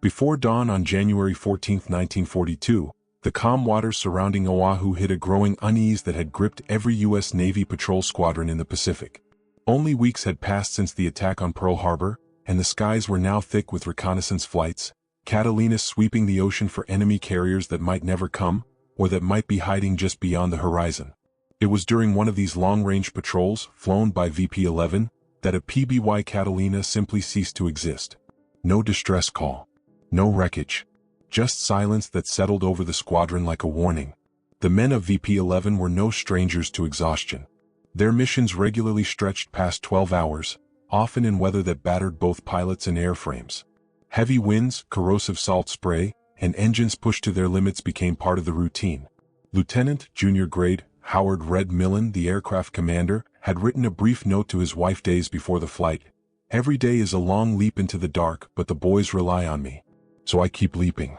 Before dawn on January 14, 1942, the calm waters surrounding Oahu hid a growing unease that had gripped every U.S. Navy patrol squadron in the Pacific. Only weeks had passed since the attack on Pearl Harbor, and the skies were now thick with reconnaissance flights, Catalina sweeping the ocean for enemy carriers that might never come, or that might be hiding just beyond the horizon. It was during one of these long-range patrols, flown by VP-11, that a PBY Catalina simply ceased to exist. No distress call. No wreckage. Just silence that settled over the squadron like a warning. The men of VP-11 were no strangers to exhaustion. Their missions regularly stretched past 12 hours, often in weather that battered both pilots and airframes. Heavy winds, corrosive salt spray, and engines pushed to their limits became part of the routine. Lieutenant, junior grade, Howard Red Millen, the aircraft commander, had written a brief note to his wife days before the flight. "Every day is a long leap into the dark, but the boys rely on me. So I keep leaping."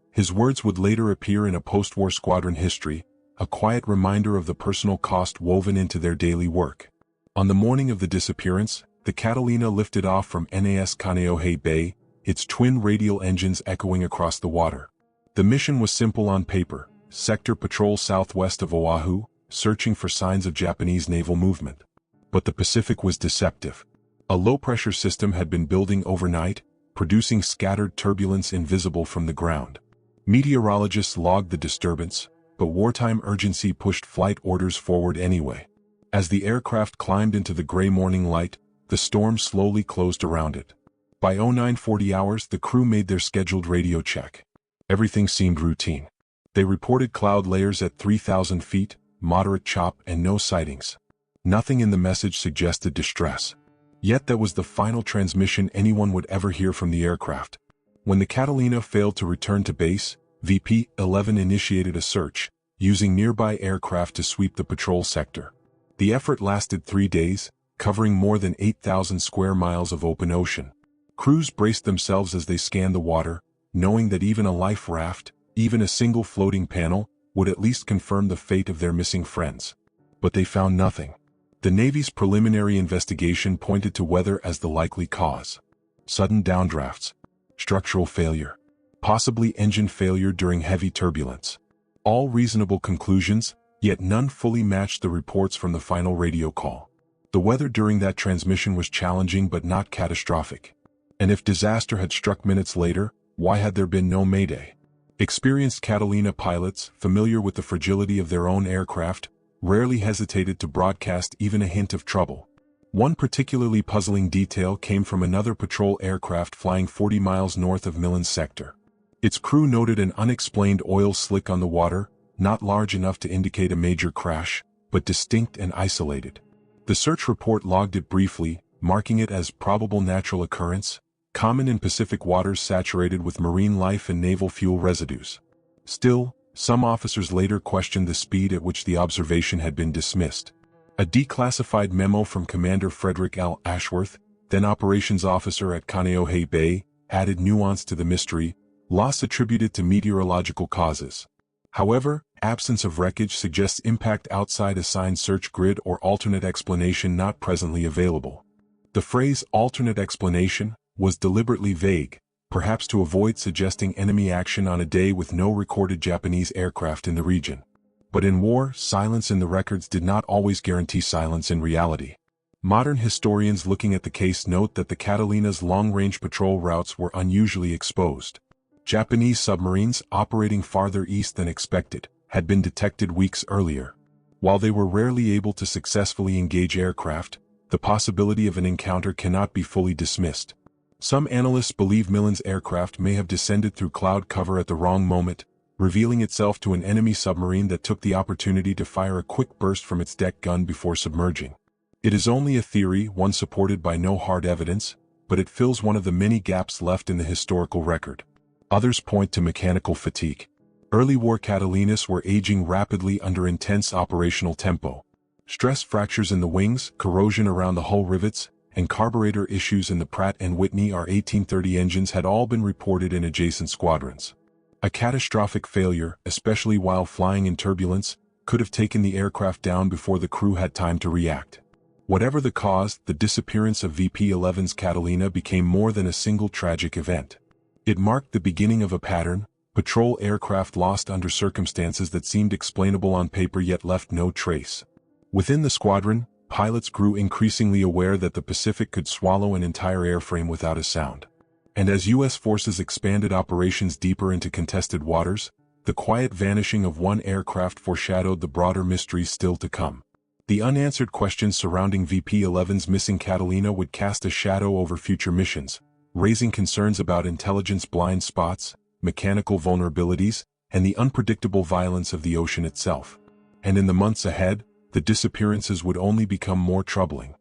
His words would later appear in a post-war squadron history, a quiet reminder of the personal cost woven into their daily work. On the morning of the disappearance, the Catalina lifted off from NAS Kaneohe Bay, its twin radial engines echoing across the water. The mission was simple on paper: sector patrol southwest of Oahu, searching for signs of Japanese naval movement. But the Pacific was deceptive. A low-pressure system had been building overnight, producing scattered turbulence invisible from the ground. Meteorologists logged the disturbance, but wartime urgency pushed flight orders forward anyway. As the aircraft climbed into the gray morning light, the storm slowly closed around it. By 0940 hours, the crew made their scheduled radio check. Everything seemed routine. They reported cloud layers at 3,000 feet, moderate chop, and no sightings. Nothing in the message suggested distress. Yet that was the final transmission anyone would ever hear from the aircraft. When the Catalina failed to return to base, VP-11 initiated a search, using nearby aircraft to sweep the patrol sector. The effort lasted 3 days, covering more than 8,000 square miles of open ocean. Crews braced themselves as they scanned the water, knowing that even a life raft, even a single floating panel, would at least confirm the fate of their missing friends. But they found nothing. The Navy's preliminary investigation pointed to weather as the likely cause. Sudden downdrafts. Structural failure. Possibly engine failure during heavy turbulence. All reasonable conclusions, yet none fully matched the reports from the final radio call. The weather during that transmission was challenging but not catastrophic. And if disaster had struck minutes later, why had there been no mayday? Experienced Catalina pilots, familiar with the fragility of their own aircraft, rarely hesitated to broadcast even a hint of trouble. One particularly puzzling detail came from another patrol aircraft flying 40 miles north of Millen's sector. Its crew noted an unexplained oil slick on the water, not large enough to indicate a major crash, but distinct and isolated. The search report logged it briefly, marking it as probable natural occurrence, common in Pacific waters saturated with marine life and naval fuel residues. Still, some officers later questioned the speed at which the observation had been dismissed. A declassified memo from Commander Frederick L. Ashworth, then operations officer at Kaneohe Bay, added nuance to the mystery: loss attributed to meteorological causes. However, absence of wreckage suggests impact outside assigned search grid or alternate explanation not presently available. The phrase alternate explanation was deliberately vague, perhaps to avoid suggesting enemy action on a day with no recorded Japanese aircraft in the region. But in war, silence in the records did not always guarantee silence in reality. Modern historians looking at the case note that the Catalina's long-range patrol routes were unusually exposed. Japanese submarines operating farther east than expected had been detected weeks earlier. While they were rarely able to successfully engage aircraft, the possibility of an encounter cannot be fully dismissed. Some analysts believe Millen's aircraft may have descended through cloud cover at the wrong moment, revealing itself to an enemy submarine that took the opportunity to fire a quick burst from its deck gun before submerging. It is only a theory, one supported by no hard evidence, but it fills one of the many gaps left in the historical record. Others point to mechanical fatigue. Early war Catalinas were aging rapidly under intense operational tempo. Stress fractures in the wings, corrosion around the hull rivets, and carburetor issues in the Pratt & Whitney R1830 engines had all been reported in adjacent squadrons. A catastrophic failure, especially while flying in turbulence, could have taken the aircraft down before the crew had time to react. Whatever the cause, the disappearance of VP-11's Catalina became more than a single tragic event. It marked the beginning of a pattern: patrol aircraft lost under circumstances that seemed explainable on paper yet left no trace. Within the squadron, pilots grew increasingly aware that the Pacific could swallow an entire airframe without a sound. And as U.S. forces expanded operations deeper into contested waters, the quiet vanishing of one aircraft foreshadowed the broader mysteries still to come. The unanswered questions surrounding VP-11's missing Catalina would cast a shadow over future missions, raising concerns about intelligence blind spots, mechanical vulnerabilities, and the unpredictable violence of the ocean itself. And in the months ahead, the disappearances would only become more troubling.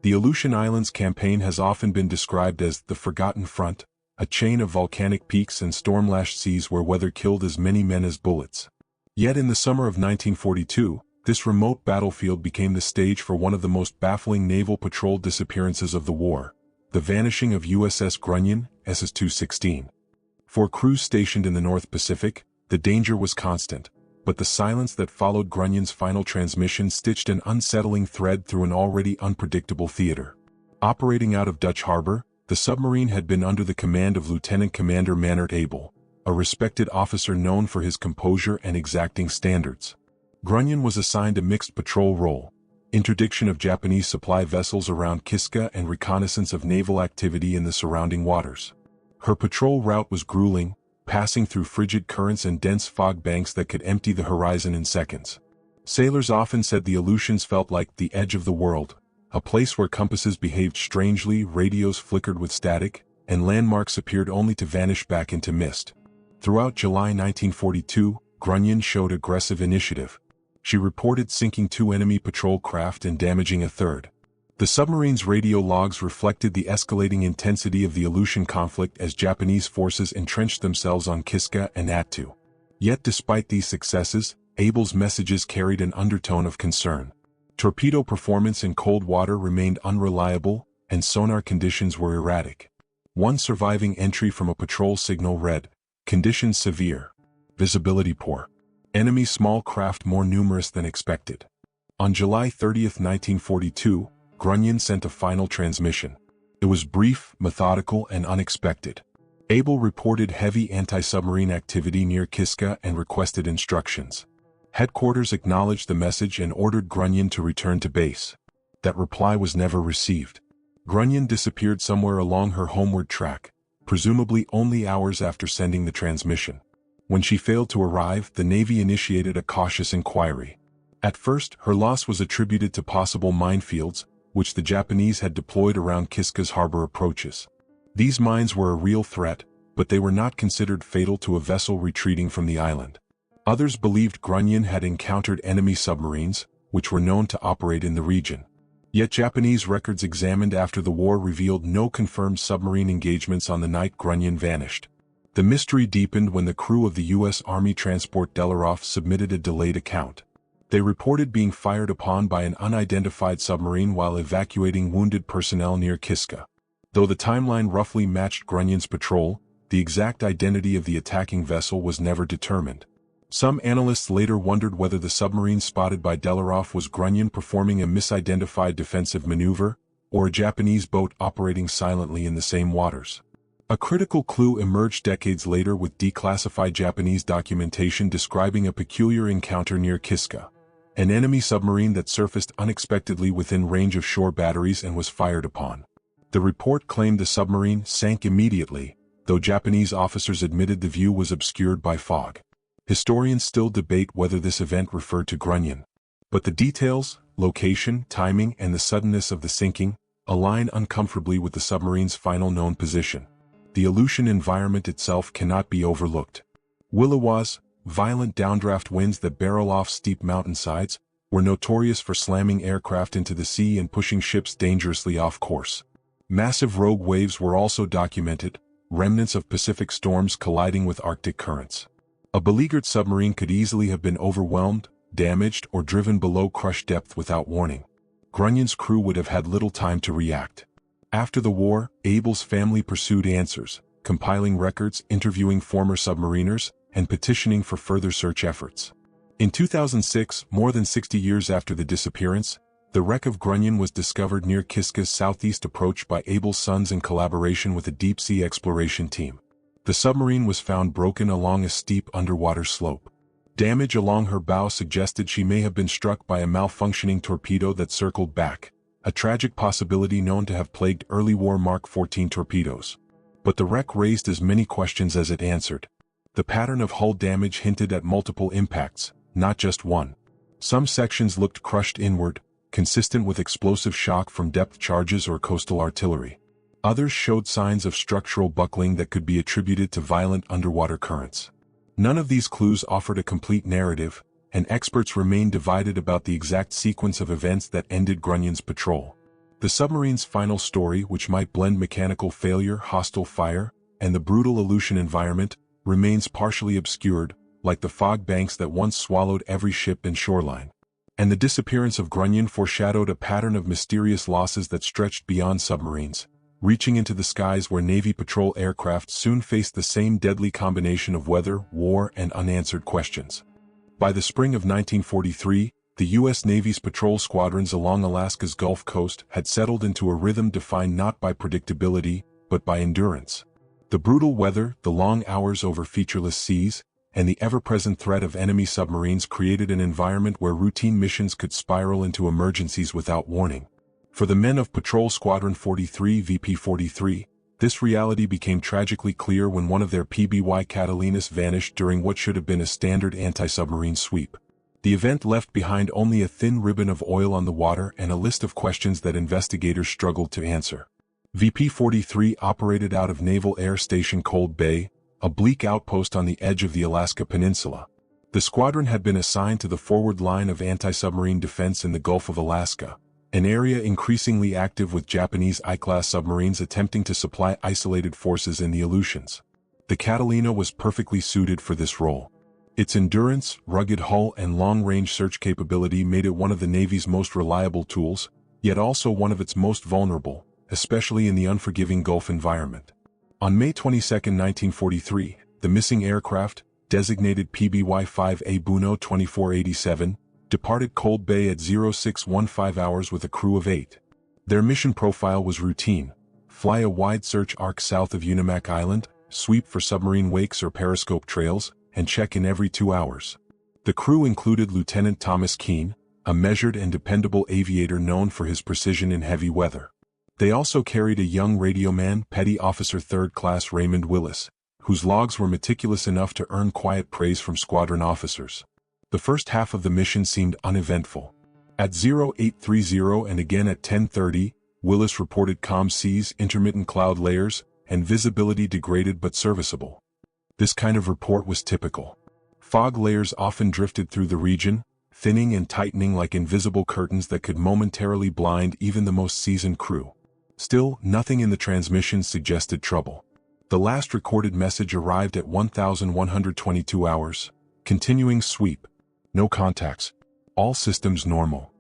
The Aleutian Islands campaign has often been described as the Forgotten Front, a chain of volcanic peaks and storm-lashed seas where weather killed as many men as bullets. Yet in the summer of 1942, this remote battlefield became the stage for one of the most baffling naval patrol disappearances of the war: the vanishing of USS Grunion, SS-216. For crews stationed in the North Pacific, the danger was constant, but the silence that followed Grunion's final transmission stitched an unsettling thread through an already unpredictable theater. Operating out of Dutch Harbor, the submarine had been under the command of Lieutenant Commander Mannert Abel, a respected officer known for his composure and exacting standards. Grunion was assigned a mixed patrol role: interdiction of Japanese supply vessels around Kiska and reconnaissance of naval activity in the surrounding waters. Her patrol route was grueling, passing through frigid currents and dense fog banks that could empty the horizon in seconds. Sailors often said the Aleutians felt like the edge of the world, a place where compasses behaved strangely, radios flickered with static, and landmarks appeared only to vanish back into mist. Throughout July 1942, Grunion showed aggressive initiative. She reported sinking 2 enemy patrol craft and damaging a third. The submarine's radio logs reflected the escalating intensity of the Aleutian conflict as Japanese forces entrenched themselves on Kiska and Attu. Yet despite these successes, Abel's messages carried an undertone of concern. Torpedo performance in cold water remained unreliable, and sonar conditions were erratic. One surviving entry from a patrol signal read, "Conditions severe. Visibility poor. Enemy small craft more numerous than expected." On July 30, 1942, Grunion sent a final transmission. It was brief, methodical, and unexpected. Abel reported heavy anti-submarine activity near Kiska and requested instructions. Headquarters acknowledged the message and ordered Grunion to return to base. That reply was never received. Grunion disappeared somewhere along her homeward track, presumably only hours after sending the transmission. When she failed to arrive, the Navy initiated a cautious inquiry. At first, her loss was attributed to possible minefields, which the Japanese had deployed around Kiska's harbor approaches. These mines were a real threat, but they were not considered fatal to a vessel retreating from the island. Others believed Grunion had encountered enemy submarines, which were known to operate in the region. Yet Japanese records examined after the war revealed no confirmed submarine engagements on the night Grunion vanished. The mystery deepened when the crew of the U.S. Army transport Delaroff submitted a delayed account. They reported being fired upon by an unidentified submarine while evacuating wounded personnel near Kiska. Though the timeline roughly matched Grunion's patrol, the exact identity of the attacking vessel was never determined. Some analysts later wondered whether the submarine spotted by Delaroff was Grunion performing a misidentified defensive maneuver, or a Japanese boat operating silently in the same waters. A critical clue emerged decades later with declassified Japanese documentation describing a peculiar encounter near Kiska. An enemy submarine that surfaced unexpectedly within range of shore batteries and was fired upon. The report claimed the submarine sank immediately, though Japanese officers admitted the view was obscured by fog. Historians still debate whether this event referred to Grunion. But the details, location, timing, and the suddenness of the sinking align uncomfortably with the submarine's final known position. The Aleutian environment itself cannot be overlooked. WWII's violent downdraft winds that barrel off steep mountainsides were notorious for slamming aircraft into the sea and pushing ships dangerously off course. Massive rogue waves were also documented, remnants of Pacific storms colliding with Arctic currents. A beleaguered submarine could easily have been overwhelmed, damaged, or driven below crush depth without warning. Grunion's crew would have had little time to react. After the war, Abel's family pursued answers, compiling records, interviewing former submariners, and petitioning for further search efforts. In 2006, more than 60 years after the disappearance, the wreck of Grunion was discovered near Kiska's southeast approach by Abel's sons in collaboration with a deep-sea exploration team. The submarine was found broken along a steep underwater slope. Damage along her bow suggested she may have been struck by a malfunctioning torpedo that circled back, a tragic possibility known to have plagued early war Mark 14 torpedoes. But the wreck raised as many questions as it answered. The pattern of hull damage hinted at multiple impacts, not just one. Some sections looked crushed inward, consistent with explosive shock from depth charges or coastal artillery. Others showed signs of structural buckling that could be attributed to violent underwater currents. None of these clues offered a complete narrative, and experts remained divided about the exact sequence of events that ended Grunyon's patrol. The submarine's final story, which might blend mechanical failure, hostile fire, and the brutal Aleutian environment, remains partially obscured, like the fog banks that once swallowed every ship and shoreline. And the disappearance of Grunion foreshadowed a pattern of mysterious losses that stretched beyond submarines, reaching into the skies where Navy patrol aircraft soon faced the same deadly combination of weather, war, and unanswered questions. By the spring of 1943, the U.S. Navy's patrol squadrons along Alaska's Gulf Coast had settled into a rhythm defined not by predictability, but by endurance. The brutal weather, the long hours over featureless seas, and the ever-present threat of enemy submarines created an environment where routine missions could spiral into emergencies without warning. For the men of Patrol Squadron 43 VP-43, this reality became tragically clear when one of their PBY Catalinas vanished during what should have been a standard anti-submarine sweep. The event left behind only a thin ribbon of oil on the water and a list of questions that investigators struggled to answer. VP-43 operated out of Naval Air Station Cold Bay, a bleak outpost on the edge of the Alaska Peninsula. The squadron had been assigned to the forward line of anti-submarine defense in the Gulf of Alaska, an area increasingly active with Japanese I-class submarines attempting to supply isolated forces in the Aleutians. The Catalina was perfectly suited for this role. Its endurance, rugged hull, and long-range search capability made it one of the Navy's most reliable tools, yet also one of its most vulnerable, especially in the unforgiving Gulf environment. On May 22, 1943, the missing aircraft, designated PBY-5A Buno 2487, departed Cold Bay at 0615 hours with a crew of 8. Their mission profile was routine: fly a wide search arc south of Unimak Island, sweep for submarine wakes or periscope trails, and check in every 2 hours. The crew included Lieutenant Thomas Keene, a measured and dependable aviator known for his precision in heavy weather. They also carried a young radioman, Petty Officer 3rd Class Raymond Willis, whose logs were meticulous enough to earn quiet praise from squadron officers. The first half of the mission seemed uneventful. At 0830 and again at 10:30, Willis reported calm seas, intermittent cloud layers, and visibility degraded but serviceable. This kind of report was typical. Fog layers often drifted through the region, thinning and tightening like invisible curtains that could momentarily blind even the most seasoned crew. Still, nothing in the transmission suggested trouble. The last recorded message arrived at 1122 hours. Continuing sweep. No contacts. All systems normal.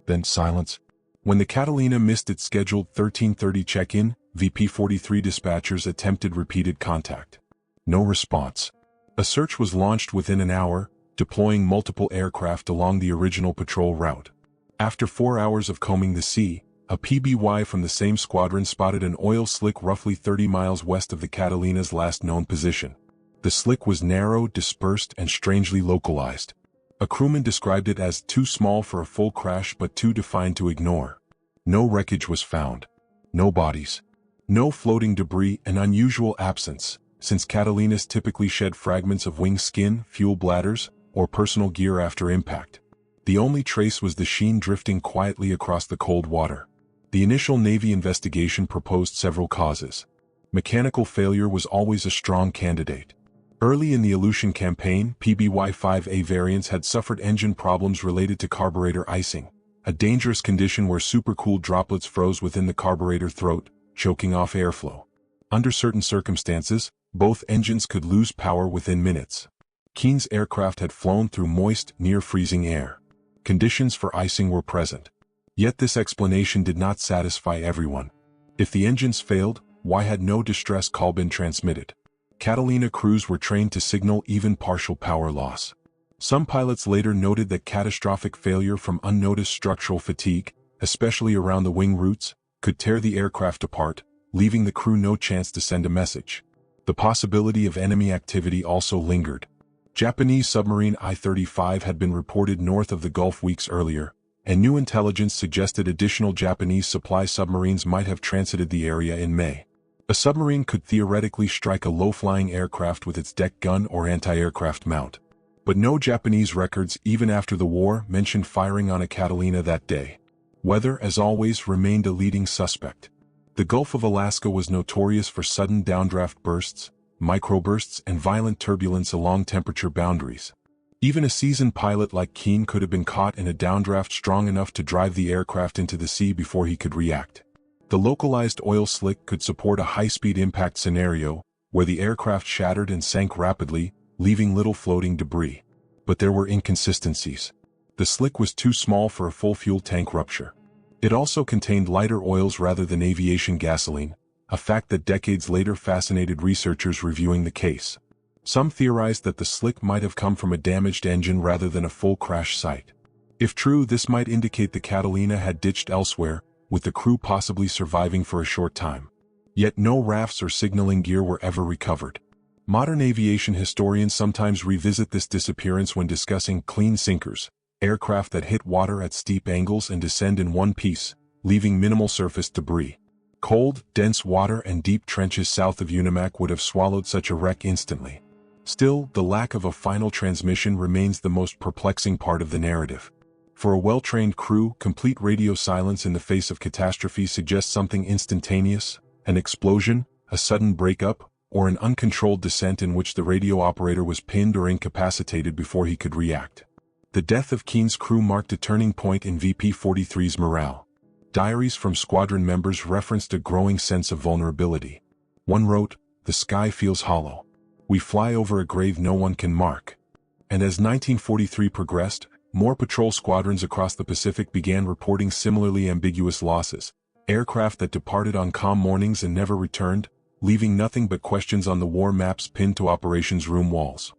Then silence. When the Catalina missed its scheduled 13:30 check-in, VP-43 dispatchers attempted repeated contact. No response. A search was launched within an hour, deploying multiple aircraft along the original patrol route. After 4 hours of combing the sea, a PBY from the same squadron spotted an oil slick roughly 30 miles west of the Catalina's last known position. The slick was narrow, dispersed, and strangely localized. A crewman described it as too small for a full crash but too defined to ignore. No wreckage was found. No bodies. No floating debris, an unusual absence, since Catalinas typically shed fragments of wing skin, fuel bladders, or personal gear after impact. The only trace was the sheen drifting quietly across the cold water. The initial Navy investigation proposed several causes. Mechanical failure was always a strong candidate. Early in the Aleutian campaign, PBY-5A variants had suffered engine problems related to carburetor icing, a dangerous condition where supercooled droplets froze within the carburetor throat, choking off airflow. Under certain circumstances, both engines could lose power within minutes. Keene's aircraft had flown through moist, near-freezing air. Conditions for icing were present. Yet this explanation did not satisfy everyone. If the engines failed, why had no distress call been transmitted? Catalina crews were trained to signal even partial power loss. Some pilots later noted that catastrophic failure from unnoticed structural fatigue, especially around the wing roots, could tear the aircraft apart, leaving the crew no chance to send a message. The possibility of enemy activity also lingered. Japanese submarine I-35 had been reported north of the Gulf weeks earlier, and new intelligence suggested additional Japanese supply submarines might have transited the area in May. A submarine could theoretically strike a low-flying aircraft with its deck gun or anti-aircraft mount. But no Japanese records, even after the war, mentioned firing on a Catalina that day. Weather, as always, remained a leading suspect. The Gulf of Alaska was notorious for sudden downdraft bursts, microbursts, and violent turbulence along temperature boundaries. Even a seasoned pilot like Keane could have been caught in a downdraft strong enough to drive the aircraft into the sea before he could react. The localized oil slick could support a high-speed impact scenario, where the aircraft shattered and sank rapidly, leaving little floating debris. But there were inconsistencies. The slick was too small for a full fuel tank rupture. It also contained lighter oils rather than aviation gasoline, a fact that decades later fascinated researchers reviewing the case. Some theorized that the slick might have come from a damaged engine rather than a full crash site. If true, this might indicate the Catalina had ditched elsewhere, with the crew possibly surviving for a short time. Yet no rafts or signaling gear were ever recovered. Modern aviation historians sometimes revisit this disappearance when discussing clean sinkers, aircraft that hit water at steep angles and descend in one piece, leaving minimal surface debris. Cold, dense water and deep trenches south of Unimak would have swallowed such a wreck instantly. Still, the lack of a final transmission remains the most perplexing part of the narrative. For a well-trained crew, complete radio silence in the face of catastrophe suggests something instantaneous, an explosion, a sudden breakup, or an uncontrolled descent in which the radio operator was pinned or incapacitated before he could react. The death of Keane's crew marked a turning point in VP-43's morale. Diaries from squadron members referenced a growing sense of vulnerability. One wrote, "The sky feels hollow. We fly over a grave no one can mark." And as 1943 progressed, more patrol squadrons across the Pacific began reporting similarly ambiguous losses, aircraft that departed on calm mornings and never returned, leaving nothing but questions on the war maps pinned to operations room walls.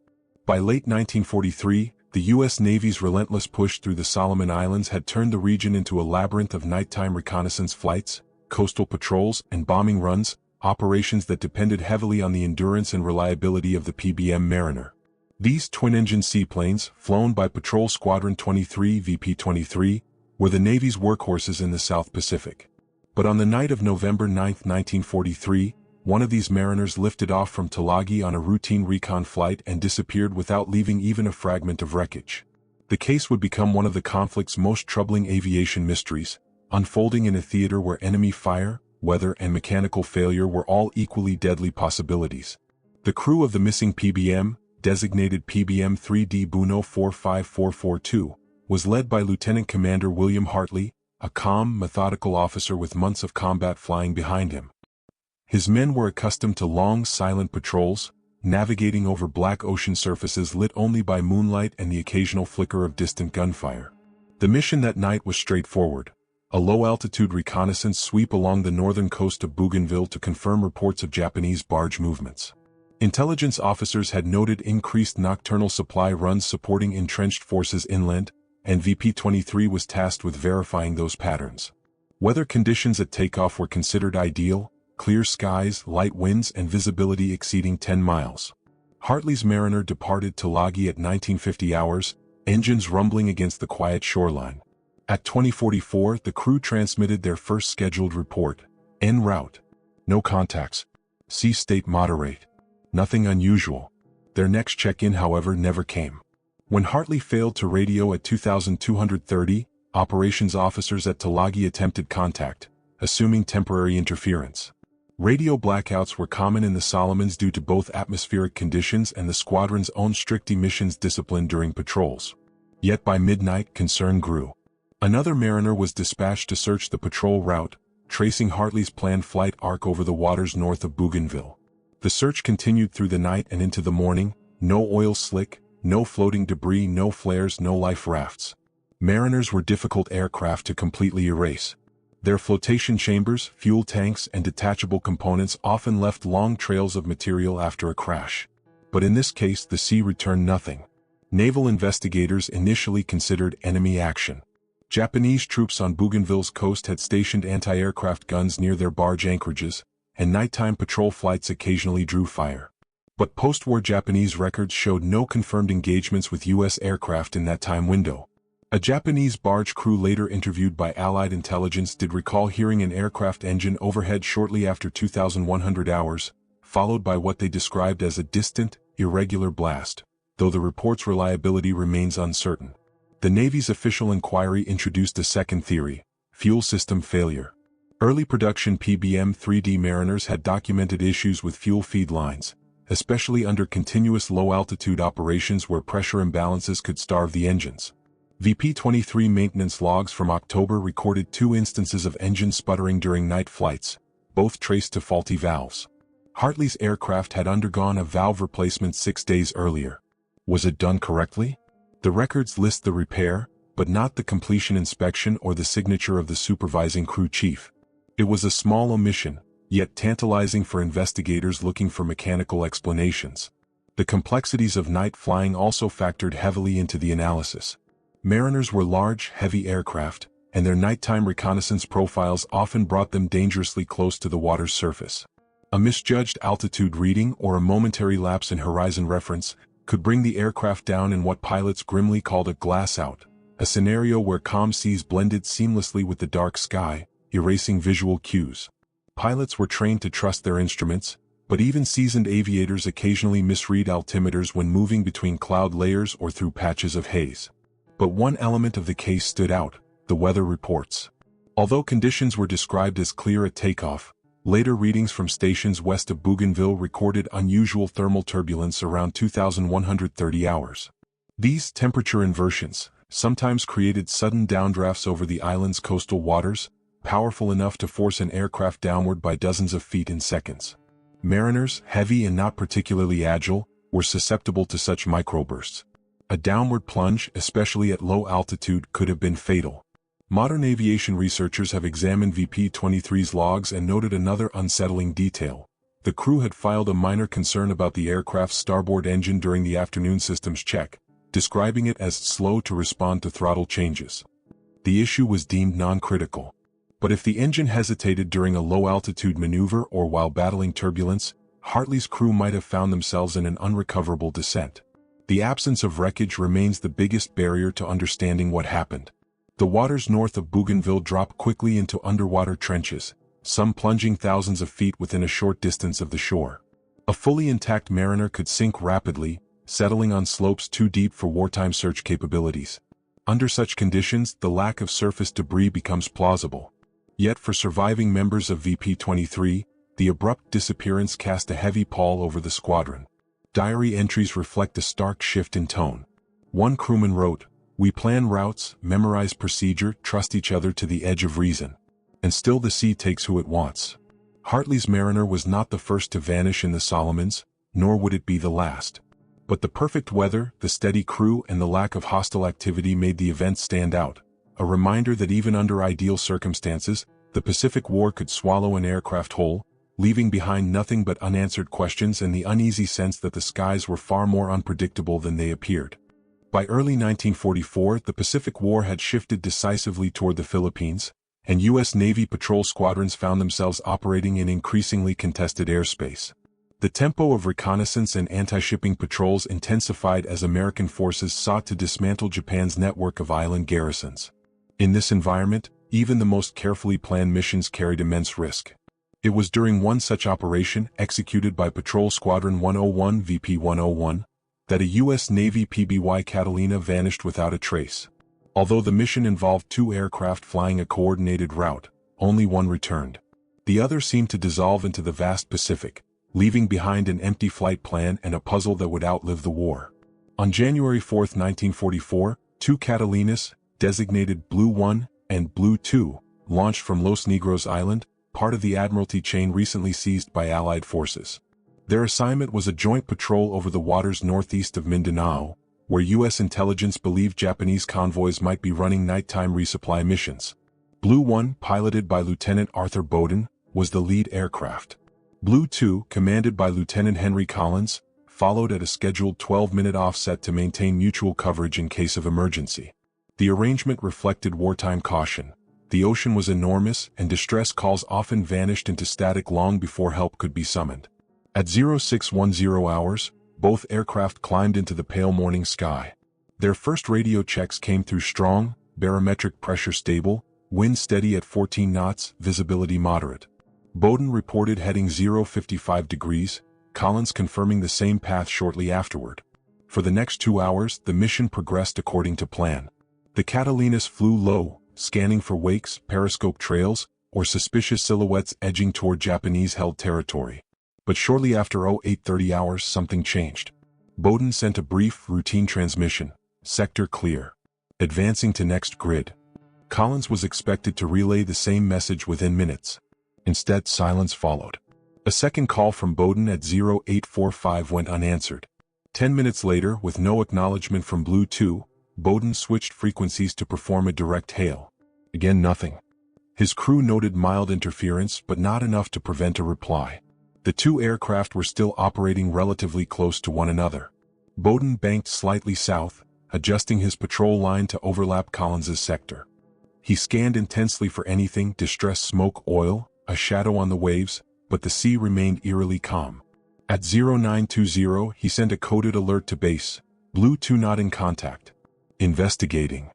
By late 1943, the U.S. Navy's relentless push through the Solomon Islands had turned the region into a labyrinth of nighttime reconnaissance flights, coastal patrols, and bombing runs, operations that depended heavily on the endurance and reliability of the PBM Mariner. These twin-engine seaplanes, flown by Patrol Squadron 23 VP-23, were the Navy's workhorses in the South Pacific. But on the night of November 9, 1943, one of these mariners lifted off from Tulagi on a routine recon flight and disappeared without leaving even a fragment of wreckage. The case would become one of the conflict's most troubling aviation mysteries, unfolding in a theater where enemy fire, weather, and mechanical failure were all equally deadly possibilities. The crew of the missing PBM, designated PBM 3D Buno 45442, was led by Lieutenant Commander William Hartley, a calm, methodical officer with months of combat flying behind him. His men were accustomed to long, silent patrols, navigating over black ocean surfaces lit only by moonlight and the occasional flicker of distant gunfire. The mission that night was straightforward: a low-altitude reconnaissance sweep along the northern coast of Bougainville to confirm reports of Japanese barge movements. Intelligence officers had noted increased nocturnal supply runs supporting entrenched forces inland, and VP-23 was tasked with verifying those patterns. Weather conditions at takeoff were considered ideal: clear skies, light winds, and visibility exceeding 10 miles. Hartley's Mariner departed Tulagi at 1950 hours, engines rumbling against the quiet shoreline. At 2044, the crew transmitted their first scheduled report: en route. No contacts. Sea state moderate. Nothing unusual. Their next check-in, however, never came. When Hartley failed to radio at 2230, operations officers at Tulagi attempted contact, assuming temporary interference. Radio blackouts were common in the Solomons due to both atmospheric conditions and the squadron's own strict emissions discipline during patrols. Yet by midnight, concern grew. Another mariner was dispatched to search the patrol route, tracing Hartley's planned flight arc over the waters north of Bougainville. The search continued through the night and into the morning: no oil slick, no floating debris, no flares, no life rafts. Mariners were difficult aircraft to completely erase. Their flotation chambers, fuel tanks, and detachable components often left long trails of material after a crash. But in this case, the sea returned nothing. Naval investigators initially considered enemy action. Japanese troops on Bougainville's coast had stationed anti-aircraft guns near their barge anchorages, and nighttime patrol flights occasionally drew fire. But post-war Japanese records showed no confirmed engagements with U.S. aircraft in that time window. A Japanese barge crew later interviewed by Allied intelligence did recall hearing an aircraft engine overhead shortly after 2,100 hours, followed by what they described as a distant, irregular blast, though the report's reliability remains uncertain. The Navy's official inquiry introduced a second theory: fuel system failure. Early production PBM-3D mariners had documented issues with fuel feed lines, especially under continuous low-altitude operations where pressure imbalances could starve the engines. VP-23 maintenance logs from October recorded 2 instances of engine sputtering during night flights, both traced to faulty valves. Hartley's aircraft had undergone a valve replacement 6 days earlier. Was it done correctly? The records list the repair, but not the completion inspection or the signature of the supervising crew chief. It was a small omission, yet tantalizing for investigators looking for mechanical explanations. The complexities of night flying also factored heavily into the analysis. Mariners were large, heavy aircraft, and their nighttime reconnaissance profiles often brought them dangerously close to the water's surface. A misjudged altitude reading or a momentary lapse in horizon reference could bring the aircraft down in what pilots grimly called a glass out, a scenario where calm seas blended seamlessly with the dark sky, erasing visual cues. Pilots were trained to trust their instruments, but even seasoned aviators occasionally misread altimeters when moving between cloud layers or through patches of haze. But one element of the case stood out: the weather reports. Although conditions were described as clear at takeoff, later readings from stations west of Bougainville recorded unusual thermal turbulence around 2,130 hours. These temperature inversions sometimes created sudden downdrafts over the island's coastal waters, powerful enough to force an aircraft downward by dozens of feet in seconds. Mariners, heavy and not particularly agile, were susceptible to such microbursts. A downward plunge, especially at low altitude, could have been fatal. Modern aviation researchers have examined VP-23's logs and noted another unsettling detail. The crew had filed a minor concern about the aircraft's starboard engine during the afternoon systems check, describing it as slow to respond to throttle changes. The issue was deemed non-critical. But if the engine hesitated during a low-altitude maneuver or while battling turbulence, Hartley's crew might have found themselves in an unrecoverable descent. The absence of wreckage remains the biggest barrier to understanding what happened. The waters north of Bougainville drop quickly into underwater trenches, some plunging thousands of feet within a short distance of the shore. A fully intact mariner could sink rapidly, settling on slopes too deep for wartime search capabilities. Under such conditions, the lack of surface debris becomes plausible. Yet for surviving members of VP-23, the abrupt disappearance cast a heavy pall over the squadron. Diary entries reflect a stark shift in tone. One crewman wrote, "We plan routes, memorize procedure, trust each other to the edge of reason. And still the sea takes who it wants." Hartley's mariner was not the first to vanish in the Solomons, nor would it be the last. But the perfect weather, the steady crew, and the lack of hostile activity made the event stand out, a reminder that even under ideal circumstances, the Pacific War could swallow an aircraft whole, leaving behind nothing but unanswered questions and the uneasy sense that the skies were far more unpredictable than they appeared. By early 1944, the Pacific War had shifted decisively toward the Philippines, and U.S. Navy patrol squadrons found themselves operating in increasingly contested airspace. The tempo of reconnaissance and anti-shipping patrols intensified as American forces sought to dismantle Japan's network of island garrisons. In this environment, even the most carefully planned missions carried immense risk. It was during one such operation, executed by Patrol Squadron 101 VP-101, that a U.S. Navy PBY Catalina vanished without a trace. Although the mission involved 2 aircraft flying a coordinated route, only one returned. The other seemed to dissolve into the vast Pacific, leaving behind an empty flight plan and a puzzle that would outlive the war. On January 4, 1944, 2 Catalinas, designated Blue 1 and Blue 2, launched from Los Negros Island, part of the Admiralty chain recently seized by Allied forces. Their assignment was a joint patrol over the waters northeast of Mindanao, where U.S. intelligence believed Japanese convoys might be running nighttime resupply missions. Blue 1, piloted by Lieutenant Arthur Bowden, was the lead aircraft. Blue 2, commanded by Lieutenant Henry Collins, followed at a scheduled 12-minute offset to maintain mutual coverage in case of emergency. The arrangement reflected wartime caution. The ocean was enormous, and distress calls often vanished into static long before help could be summoned. At 0610 hours, both aircraft climbed into the pale morning sky. Their first radio checks came through strong, barometric pressure stable, wind steady at 14 knots, visibility moderate. Bowden reported heading 055 degrees, Collins confirming the same path shortly afterward. For the next 2 hours, the mission progressed according to plan. The Catalinas flew low, scanning for wakes, periscope trails, or suspicious silhouettes edging toward Japanese-held territory. But shortly after 0830 hours, something changed. Bowden sent a brief, routine transmission, sector clear. Advancing to next grid. Collins was expected to relay the same message within minutes. Instead, silence followed. A second call from Bowden at 0845 went unanswered. 10 minutes later, with no acknowledgement from Blue 2, Bowden switched frequencies to perform a direct hail. Again, nothing. His crew noted mild interference, but not enough to prevent a reply. The two aircraft were still operating relatively close to one another. Bowden banked slightly south, adjusting his patrol line to overlap Collins's sector. He scanned intensely for anything, distress, smoke, oil, a shadow on the waves, but the sea remained eerily calm. At 0920, he sent a coded alert to base, Blue 2 not in contact. Investigating.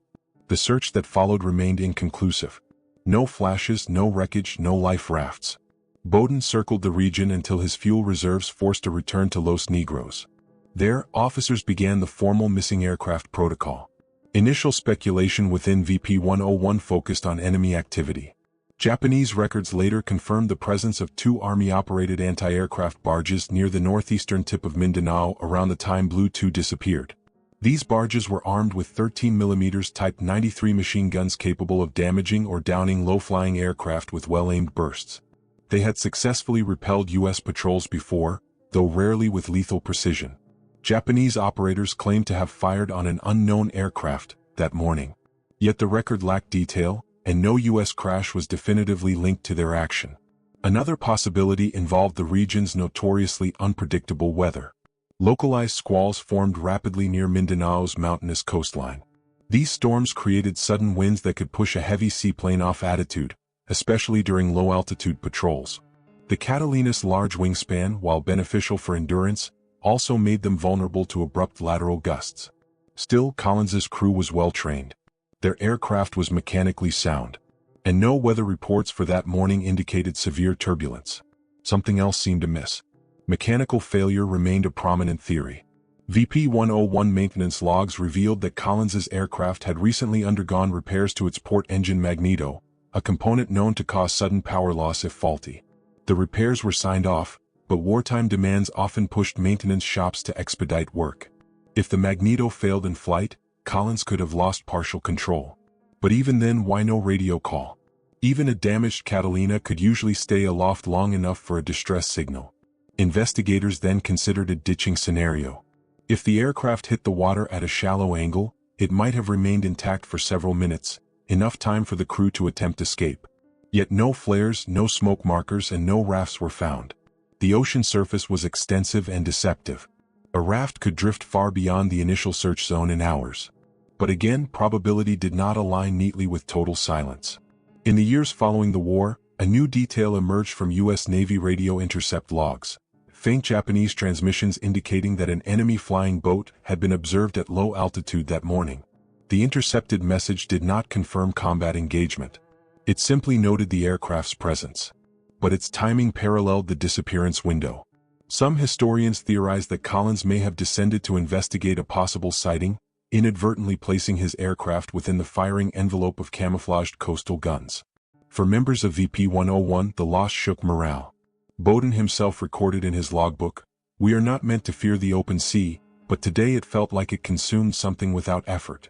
The search that followed remained inconclusive. No flashes, no wreckage, no life rafts. Bowden circled the region until his fuel reserves forced a return to Los Negros. There, officers began the formal missing aircraft protocol. Initial speculation within VP-101 focused on enemy activity. Japanese records later confirmed the presence of 2 Army-operated anti-aircraft barges near the northeastern tip of Mindanao around the time Blue 2 disappeared. These barges were armed with 13mm Type 93 machine guns capable of damaging or downing low-flying aircraft with well-aimed bursts. They had successfully repelled U.S. patrols before, though rarely with lethal precision. Japanese operators claimed to have fired on an unknown aircraft that morning. Yet the record lacked detail, and no U.S. crash was definitively linked to their action. Another possibility involved the region's notoriously unpredictable weather. Localized squalls formed rapidly near Mindanao's mountainous coastline. These storms created sudden winds that could push a heavy seaplane off attitude, especially during low-altitude patrols. The Catalina's large wingspan, while beneficial for endurance, also made them vulnerable to abrupt lateral gusts. Still, Collins's crew was well-trained. Their aircraft was mechanically sound, and no weather reports for that morning indicated severe turbulence. Something else seemed amiss. Mechanical failure remained a prominent theory. VP-101 maintenance logs revealed that Collins's aircraft had recently undergone repairs to its port engine magneto, a component known to cause sudden power loss if faulty. The repairs were signed off, but wartime demands often pushed maintenance shops to expedite work. If the magneto failed in flight, Collins could have lost partial control. But even then, why no radio call? Even a damaged Catalina could usually stay aloft long enough for a distress signal. Investigators then considered a ditching scenario. If the aircraft hit the water at a shallow angle, it might have remained intact for several minutes, enough time for the crew to attempt escape. Yet no flares, no smoke markers, and no rafts were found. The ocean surface was extensive and deceptive. A raft could drift far beyond the initial search zone in hours. But again, probability did not align neatly with total silence. In the years following the war, a new detail emerged from U.S. Navy radio intercept logs. Faint Japanese transmissions indicating that an enemy flying boat had been observed at low altitude that morning. The intercepted message did not confirm combat engagement. It simply noted the aircraft's presence. But its timing paralleled the disappearance window. Some historians theorize that Collins may have descended to investigate a possible sighting, inadvertently placing his aircraft within the firing envelope of camouflaged coastal guns. For members of VP-101, the loss shook morale. Bowden himself recorded in his logbook, "We are not meant to fear the open sea, but today it felt like it consumed something without effort."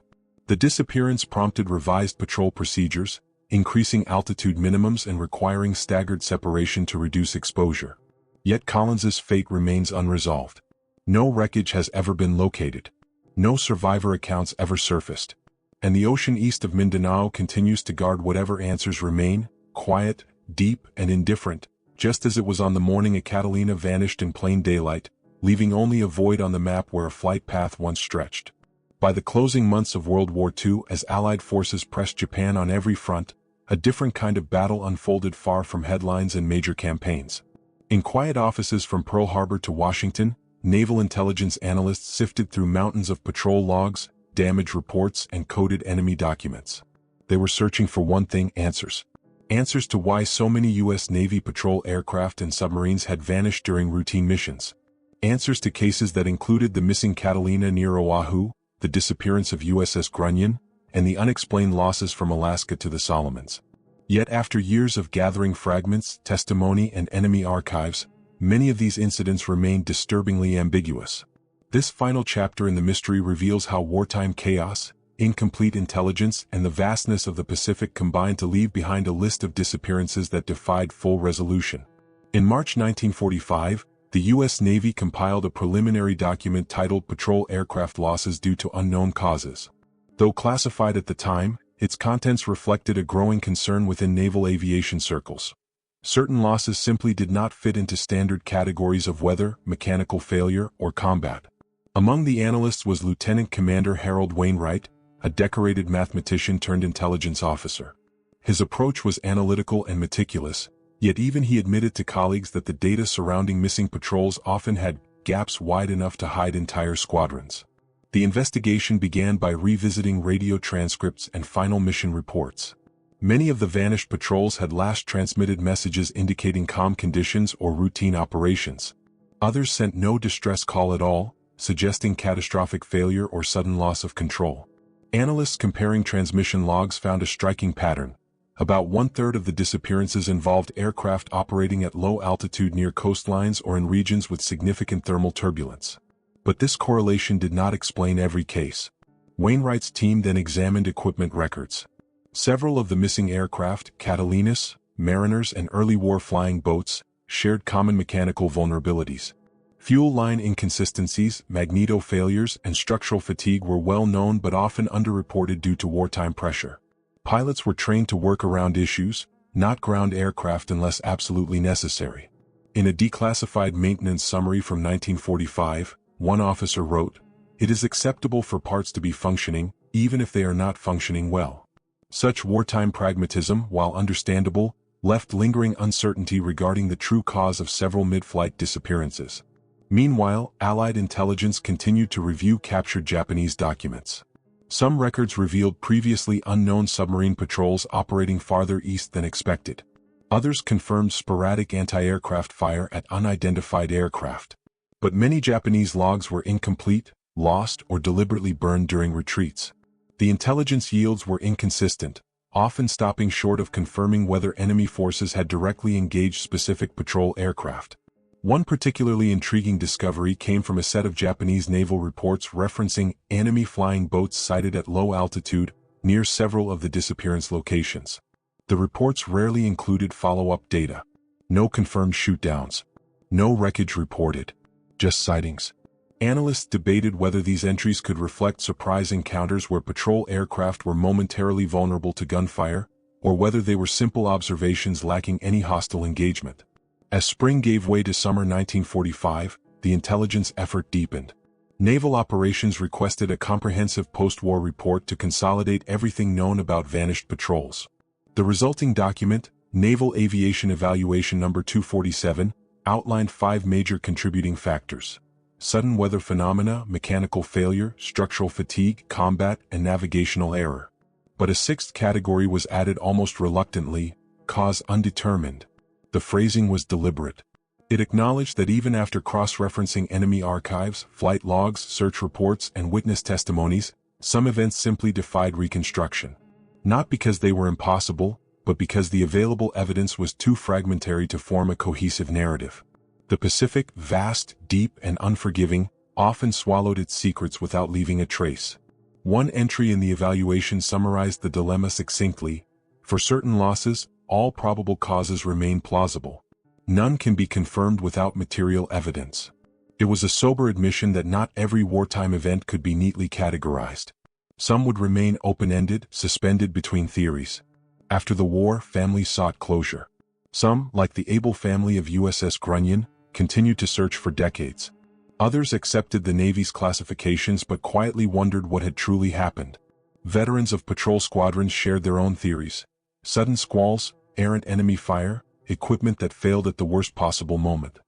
The disappearance prompted revised patrol procedures, increasing altitude minimums and requiring staggered separation to reduce exposure. Yet Collins's fate remains unresolved. No wreckage has ever been located. No survivor accounts ever surfaced. And the ocean east of Mindanao continues to guard whatever answers remain, quiet, deep, and indifferent, just as it was on the morning a Catalina vanished in plain daylight, leaving only a void on the map where a flight path once stretched. By the closing months of World War II, as Allied forces pressed Japan on every front, A different kind of battle unfolded far from headlines and major campaigns. In quiet offices from Pearl Harbor to Washington, naval intelligence analysts sifted through mountains of patrol logs, damage reports, and coded enemy documents. They were searching for one thing: answers. Answers to why so many U.S. Navy patrol aircraft and submarines had vanished during routine missions. Answers to cases that included the missing Catalina near Oahu, the disappearance of USS Grunion, and the unexplained losses from Alaska to the Solomons. Yet after years of gathering fragments, testimony, and enemy archives, many of these incidents remained disturbingly ambiguous. This final chapter in the mystery reveals how wartime chaos, incomplete intelligence, and the vastness of the Pacific combined to leave behind a list of disappearances that defied full resolution. In March 1945, the U.S. Navy compiled a preliminary document titled Patrol Aircraft Losses Due to Unknown Causes. Though classified at the time, its contents reflected a growing concern within naval aviation circles. Certain losses simply did not fit into standard categories of weather, mechanical failure, or combat. Among the analysts was Lieutenant Commander Harold Wainwright, a decorated mathematician turned intelligence officer. His approach was analytical and meticulous, yet even he admitted to colleagues that the data surrounding missing patrols often had gaps wide enough to hide entire squadrons. The investigation began by revisiting radio transcripts and final mission reports. Many of the vanished patrols had last transmitted messages indicating calm conditions or routine operations. Others sent no distress call at all, suggesting catastrophic failure or sudden loss of control. Analysts comparing transmission logs found a striking pattern. About one-third of the disappearances involved aircraft operating at low altitude near coastlines or in regions with significant thermal turbulence. But this correlation did not explain every case. Wainwright's team then examined equipment records. Several of the missing aircraft, Catalinas, Mariners, and early war flying boats, shared common mechanical vulnerabilities. Fuel line inconsistencies, magneto failures, and structural fatigue were well known but often underreported due to wartime pressure. Pilots were trained to work around issues, not ground aircraft unless absolutely necessary. In a declassified maintenance summary from 1945, one officer wrote, "It is acceptable for parts to be functioning, even if they are not functioning well." Such wartime pragmatism, while understandable, left lingering uncertainty regarding the true cause of several mid-flight disappearances. Meanwhile, Allied intelligence continued to review captured Japanese documents. Some records revealed previously unknown submarine patrols operating farther east than expected. Others confirmed sporadic anti-aircraft fire at unidentified aircraft. But many Japanese logs were incomplete, lost, or deliberately burned during retreats. The intelligence yields were inconsistent, often stopping short of confirming whether enemy forces had directly engaged specific patrol aircraft. One particularly intriguing discovery came from a set of Japanese naval reports referencing enemy flying boats sighted at low altitude near several of the disappearance locations. The reports rarely included follow-up data. No confirmed shootdowns. No wreckage reported. Just sightings. Analysts debated whether these entries could reflect surprise encounters where patrol aircraft were momentarily vulnerable to gunfire, or whether they were simple observations lacking any hostile engagement. As spring gave way to summer 1945, the intelligence effort deepened. Naval Operations requested a comprehensive post-war report to consolidate everything known about vanished patrols. The resulting document, Naval Aviation Evaluation No. 247, outlined 5 major contributing factors: sudden weather phenomena, mechanical failure, structural fatigue, combat, and navigational error. But a 6th category was added almost reluctantly: cause undetermined. The phrasing was deliberate. It acknowledged that even after cross-referencing enemy archives, flight logs, search reports, and witness testimonies, some events simply defied reconstruction. Not because they were impossible, but because the available evidence was too fragmentary to form a cohesive narrative. The Pacific, vast, deep, and unforgiving, often swallowed its secrets without leaving a trace. One entry in the evaluation summarized the dilemma succinctly: for certain losses, all probable causes remain plausible. None can be confirmed without material evidence. It was a sober admission that not every wartime event could be neatly categorized. Some would remain open-ended, suspended between theories. After the war, families sought closure. Some, like the able family of USS Grunion, continued to search for decades. Others accepted the Navy's classifications but quietly wondered what had truly happened. Veterans of patrol squadrons shared their own theories. Sudden squalls, errant enemy fire, equipment that failed at the worst possible moment.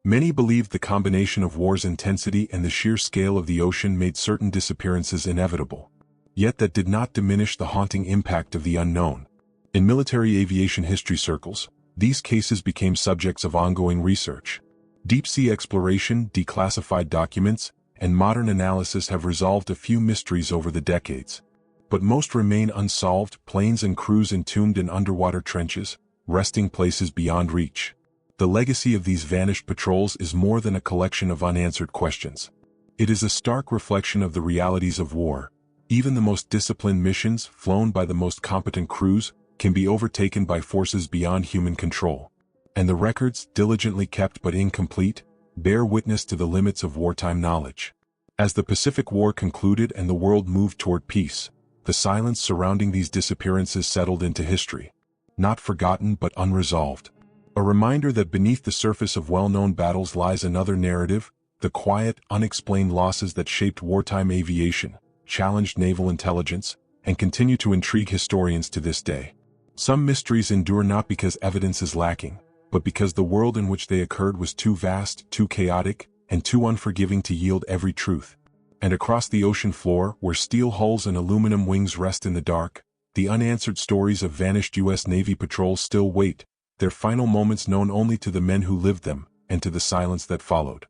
Many believed the combination of war's intensity and the sheer scale of the ocean made certain disappearances inevitable. Yet that did not diminish the haunting impact of the unknown. In military aviation history circles, these cases became subjects of ongoing research. Deep-sea exploration, declassified documents, and modern analysis have resolved a few mysteries over the decades. But most remain unsolved: planes and crews entombed in underwater trenches, resting places beyond reach. The legacy of these vanished patrols is more than a collection of unanswered questions. It is a stark reflection of the realities of war. Even the most disciplined missions, flown by the most competent crews, can be overtaken by forces beyond human control. And the records, diligently kept but incomplete, bear witness to the limits of wartime knowledge. As the Pacific War concluded and the world moved toward peace, the silence surrounding these disappearances settled into history. Not forgotten but unresolved. A reminder that beneath the surface of well-known battles lies another narrative: the quiet, unexplained losses that shaped wartime aviation, challenged naval intelligence, and continue to intrigue historians to this day. Some mysteries endure not because evidence is lacking, but because the world in which they occurred was too vast, too chaotic, and too unforgiving to yield every truth. And across the ocean floor, where steel hulls and aluminum wings rest in the dark, the unanswered stories of vanished U.S. Navy patrols still wait, their final moments known only to the men who lived them, and to the silence that followed.